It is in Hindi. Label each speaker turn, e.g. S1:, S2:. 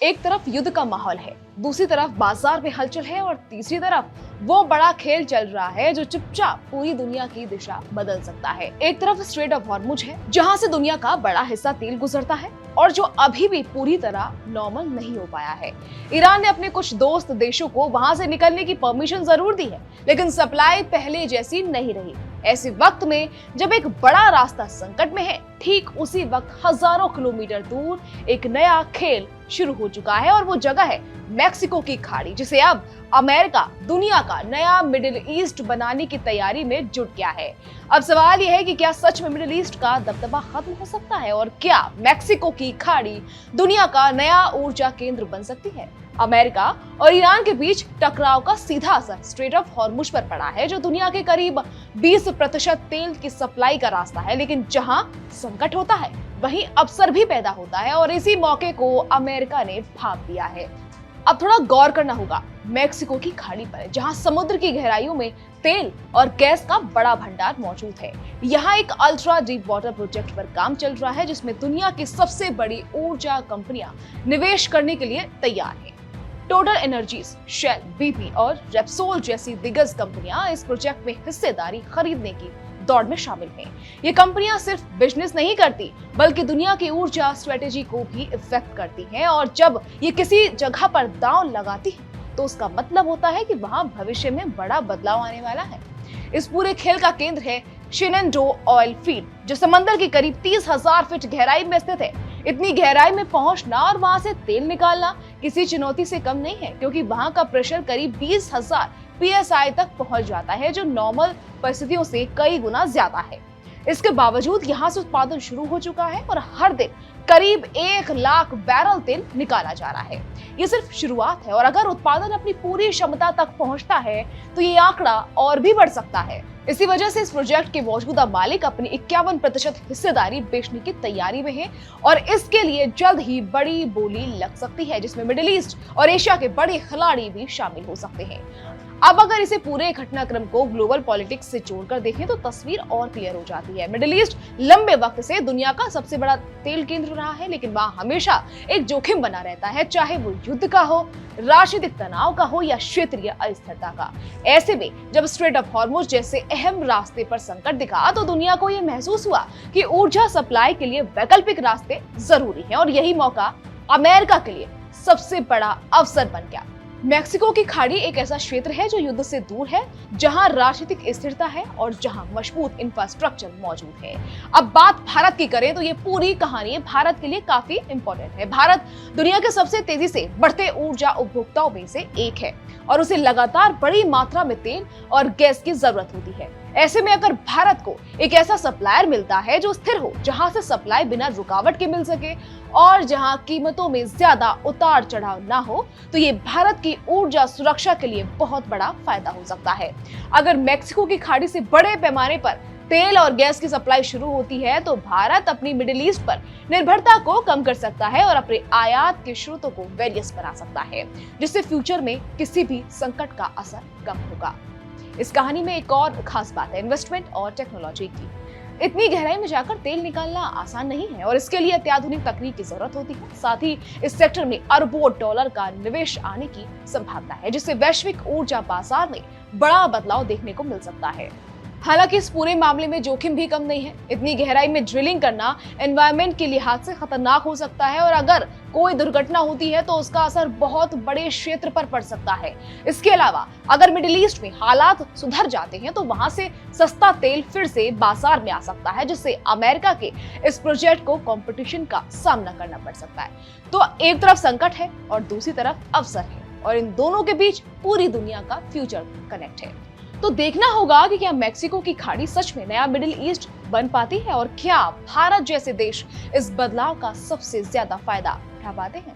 S1: एक तरफ युद्ध का माहौल है, दूसरी तरफ बाजार में हलचल है और तीसरी तरफ वो बड़ा खेल चल रहा है जो चुपचाप पूरी दुनिया की दिशा बदल सकता है। एक तरफ स्ट्रेट ऑफ हॉर्मुज है जहां से दुनिया का बड़ा हिस्सा तेल गुजरता है और जो अभी भी पूरी तरह नॉर्मल नहीं हो पाया है। ईरान ने अपने कुछ दोस्त देशों को वहां से निकलने की परमिशन जरूर दी है, लेकिन सप्लाई पहले जैसी नहीं रही। ऐसे वक्त में जब एक बड़ा रास्ता संकट में है, ठीक उसी वक्त हजारों किलोमीटर दूर एक नया खेल शुरू हो चुका है और वो जगह है मैक्सिको की खाड़ी, जिसे अब अमेरिका दुनिया का नया मिडिल ईस्ट बनाने की तैयारी में जुट गया है। अब सवाल यह है कि क्या सच में मिडिल ईस्ट का दबदबा खत्म हो सकता है और क्या मैक्सिको की खाड़ी दुनिया का नया ऊर्जा केंद्र बन सकती है। अमेरिका और ईरान के बीच टकराव का सीधा असर स्ट्रेट ऑफ हॉर्मुज पर पड़ा है, जो दुनिया के करीब 20% तेल की सप्लाई का रास्ता है। लेकिन जहां संकट होता है वहीं अवसर भी पैदा होता है और इसी मौके को अमेरिका ने भांप लिया है। अब थोड़ा गौर करना होगा मैक्सिको की खाड़ी पर, जहां समुद्र की गहराइयों में तेल और गैस का बड़ा भंडार मौजूद है। यहाँ एक अल्ट्रा डीप वाटर प्रोजेक्ट पर काम चल रहा है, जिसमें दुनिया की सबसे बड़ी ऊर्जा कंपनियां निवेश करने के लिए तैयार हैं। टोटल एनर्जीज, शेल, बीपी और रेप्सोल जैसी दिग्गज कंपनियां इस प्रोजेक्ट में हिस्सेदारी खरीदने की दौड़ में शामिल हैं। ये कंपनियां सिर्फ बिजनेस नहीं करती, बल्कि दुनिया की ऊर्जा स्ट्रेटेजी को भी इफेक्ट करती हैं और जब ये किसी जगह पर दांव लगाती हैं, तो उसका मतलब होता है कि वहां भविष्य में बड़ा बदलाव आने वाला है। इस पूरे खेल का केंद्र है शेननडोह ऑयल फील्ड, जो समंदर की करीब 30,000 फीट गहराई में स्थित है। इतनी गहराई में पहुंचना और वहां से तेल निकालना किसी चुनौती से कम नहीं है, क्योंकि वहां का प्रेशर करीब 20,000 PSI तक पहुंच जाता है, जो नॉर्मल परिस्थितियों से कई गुना ज्यादा है। इसके बावजूद यहाँ से उत्पादन शुरू हो चुका है और हर दिन करीब 1 लाख बैरल तेल निकाला जा रहा है। ये सिर्फ शुरुआत है और अगर उत्पादन अपनी पूरी क्षमता तक पहुंचता है तो ये आंकड़ा और भी बढ़ सकता है। इसी वजह से इस प्रोजेक्ट के मौजूदा मालिक अपनी 51% हिस्सेदारी बेचने की तैयारी में है और इसके लिए जल्द ही बड़ी बोली लग सकती है, जिसमें मिडिल ईस्ट और एशिया के बड़े खिलाड़ी भी शामिल हो सकते हैं। अब अगर इसे पूरे घटनाक्रम को ग्लोबल पॉलिटिक्स से जोड़कर देखें तो तस्वीर और क्लियर हो जाती है। मिडिल ईस्ट लंबे वक्त से दुनिया का सबसे बड़ा तेल केंद्र रहा है, लेकिन वहां हमेशा एक जोखिम बना रहता है, चाहे वो युद्ध का हो, राजनीतिक तनाव का हो या क्षेत्रीय अस्थिरता का। ऐसे में जब स्ट्रेट ऑफ हॉर्मुज जैसे अहम रास्ते पर संकट दिखा तो दुनिया को यह महसूस हुआ कि ऊर्जा सप्लाई के लिए वैकल्पिक रास्ते जरूरी हैं और यही मौका अमेरिका के लिए सबसे बड़ा अवसर बन गया। मैक्सिको की खाड़ी एक ऐसा क्षेत्र है जो युद्ध से दूर है, जहां राजनीतिक स्थिरता है और जहां मजबूत इंफ्रास्ट्रक्चर मौजूद है। अब बात भारत की करें तो ये पूरी कहानी भारत के लिए काफी इंपॉर्टेंट है। भारत दुनिया के सबसे तेजी से बढ़ते ऊर्जा उपभोक्ताओं में से एक है और उसे लगातार बड़ी मात्रा में तेल और गैस की जरूरत होती है। ऐसे में अगर भारत को एक ऐसा सप्लायर मिलता है जो स्थिर हो, जहां से सप्लाई बिना रुकावट के मिल सके और जहां कीमतों में ज्यादा उतार चढ़ाव ना हो, तो ये भारत की ऊर्जा सुरक्षा के लिए बहुत बड़ा फायदा हो सकता है। अगर मैक्सिको की खाड़ी से बड़े पैमाने पर तेल और गैस की सप्लाई शुरू होती है तो भारत अपनी मिडिल ईस्ट पर निर्भरता को कम कर सकता है और अपने आयात के स्रोतों को वेरियस बना सकता है, जिससे फ्यूचर में किसी भी संकट का असर कम होगा। इस कहानी में एक और खास बात है इन्वेस्टमेंट और टेक्नोलॉजी की। इतनी गहराई में जाकर तेल निकालना आसान नहीं है और इसके लिए अत्याधुनिक तकनीक की जरूरत होती है। साथ ही इस सेक्टर में अरबों डॉलर का निवेश आने की संभावना है, जिससे वैश्विक ऊर्जा बाजार में बड़ा बदलाव देखने को मिल सकता है। हालांकि इस पूरे मामले में जोखिम भी कम नहीं है। इतनी गहराई में ड्रिलिंग करना एनवायरनमेंट के लिहाज से खतरनाक हो सकता है और अगर कोई दुर्घटना होती है तो उसका असर बहुत बड़े क्षेत्र पर पड़ सकता है। इसके अलावा अगर मिडिल ईस्ट में हालात सुधर जाते हैं तो वहां से सस्ता तेल फिर से बाजार में आ सकता है, जिससे अमेरिका के इस प्रोजेक्ट को कंपटीशन का सामना करना पड़ सकता है। तो एक तरफ संकट है और दूसरी तरफ अवसर है और इन दोनों के बीच पूरी दुनिया का फ्यूचर कनेक्ट है। तो देखना होगा कि क्या मैक्सिको की खाड़ी सच में नया मिडिल ईस्ट बन पाती है और क्या भारत जैसे देश इस बदलाव का सबसे ज्यादा फायदा उठा पाते हैं।